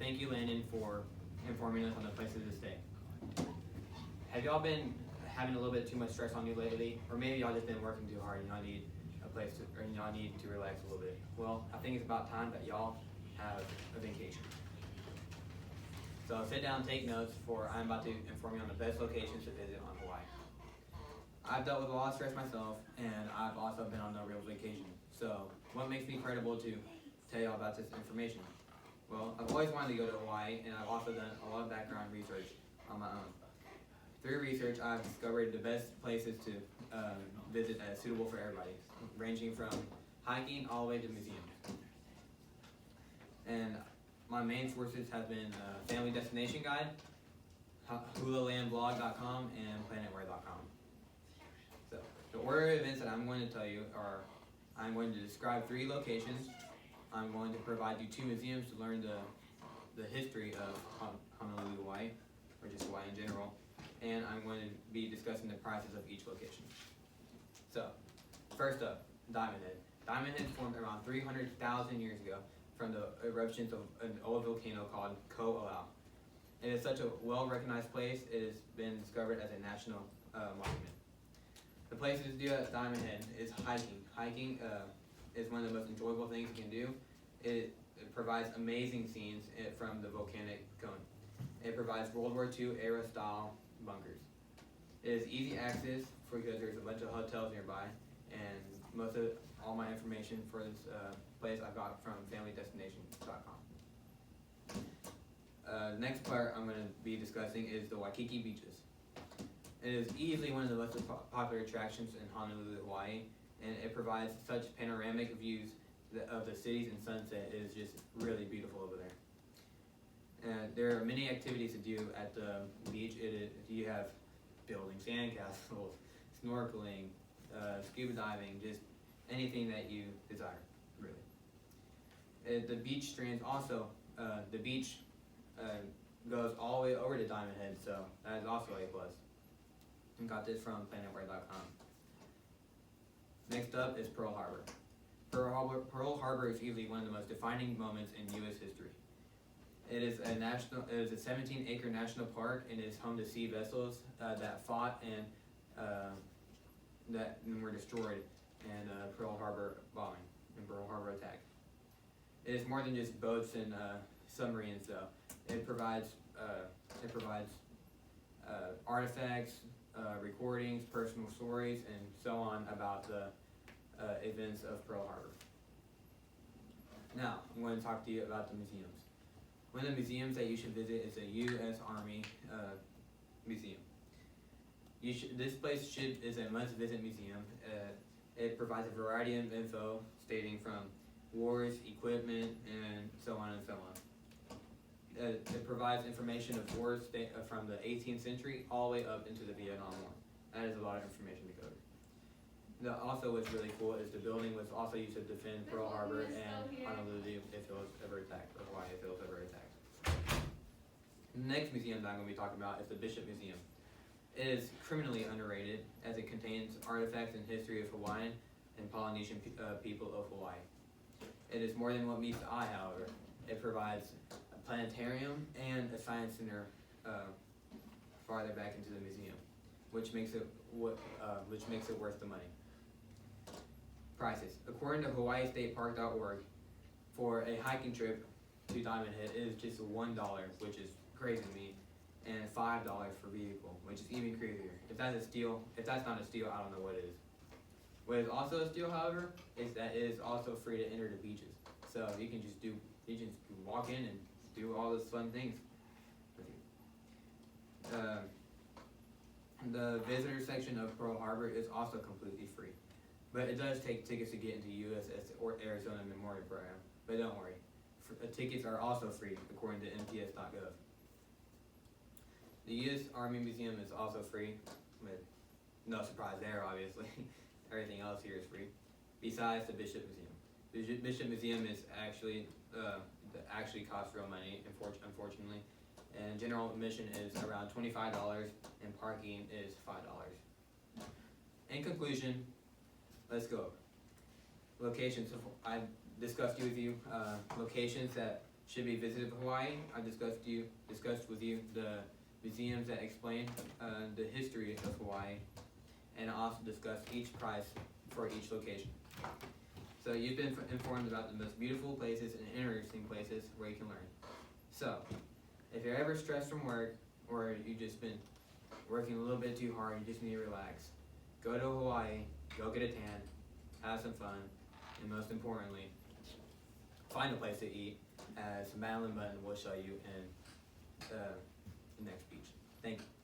thank you, Landon, for informing us on the places to stay. Have y'all been having a little bit too much stress on you lately? Or maybe y'all just been working too hard and y'all need a place to, or y'all need to relax a little bit? Well, I think it's about time that y'all have a vacation. So sit down, take notes, for I'm about to inform you on the best locations to visit on Hawaii. I've dealt with a lot of stress myself, and I've also been on no real vacation. So what makes me credible to tell y'all about this information? Well, I've always wanted to go to Hawaii, and I've also done a lot of background research on my own. Through research, I've discovered the best places to visit that is suitable for everybody, ranging from hiking all the way to museums. And my main sources have been Family Destination Guide, hulalandblog.com, and planetware.com. So the order of events that I'm going to tell you are, I'm going to describe 3 locations. I'm going to provide you 2 museums to learn the history of Honolulu, Hawaii, or just Hawaii in general. And I'm going to be discussing the prices of each location. So, first up, Diamond Head. Diamond Head formed around 300,000 years ago from the eruptions of an old volcano called Ko'olau. It is such a well-recognized place, it has been discovered as a national monument. The places to do at Diamond Head is hiking. Hiking is one of the most enjoyable things you can do. It provides amazing scenes from the volcanic cone. It provides World War II era style bunkers. It is easy access because there's a bunch of hotels nearby, and most of all my information for this place I got from familydestination.com. The next part I'm going to be discussing is the Waikiki beaches. It is easily one of the most popular attractions in Honolulu, Hawaii, and it provides such panoramic views of the cities and sunset. It is just really beautiful over there. There are many activities to do at the beach. You have building sandcastles, snorkeling, scuba diving, just anything that you desire, really. The beach strands also, the beach goes all the way over to Diamond Head, so that is also a plus. I got this from planetware.com. Next up is Pearl Harbor. Pearl Harbor is easily one of the most defining moments in U.S. history. It is a 17-acre national park, and is home to sea vessels that fought and that were destroyed in Pearl Harbor bombing and Pearl Harbor attack. It is more than just boats and submarines, though. It provides artifacts, recordings, personal stories, and so on about the events of Pearl Harbor. Now, I'm going to talk to you about the museums. One of the museums that you should visit is a U.S. Army museum. This place is a must-visit museum. It provides a variety of info stating from wars, equipment, and so on and so on. It provides information of wars from the 18th century all the way up into the Vietnam War. That is a lot of information to cover. Also, what's really cool is the building was also used to defend Pearl Harbor and Honolulu if it was ever attacked, or Hawaii if it was ever attacked. The next museum that I'm going to be talking about is the Bishop Museum. It is criminally underrated as it contains artifacts and history of Hawaiian and Polynesian people of Hawaii. It is more than what meets the eye, however. It provides a planetarium and a science center farther back into the museum, which makes it worth the money. Prices. According to HawaiiStatePark.org, for a hiking trip to Diamond Head, it is just $1, which is crazy to me, and $5 for vehicle, which is even crazier. If that's not a steal, I don't know what is. What is also a steal, however, is that it is also free to enter the beaches. So you can just walk in and do all those fun things. The visitor section of Pearl Harbor is also completely free. But it does take tickets to get into USS or Arizona Memorial Program. But don't worry, tickets are also free according to MTS.gov. The U.S. Army Museum is also free, but no surprise there, obviously. Everything else here is free, besides the Bishop Museum. The Bishop Museum is actually costs real money, unfortunately. And general admission is around $25, and parking is $5. In conclusion, let's go. Locations. I discussed with you locations that should be visited Hawaii. I discussed with you the museums that explain the history of Hawaii, and also discussed each price for each location. So you've been informed about the most beautiful places and interesting places where you can learn. So, if you're ever stressed from work, or you've just been working a little bit too hard, you just need to relax, go to Hawaii, go get a tan, have some fun, and most importantly, find a place to eat, as Madlyn Bunton will show you in the next beach. Thank you.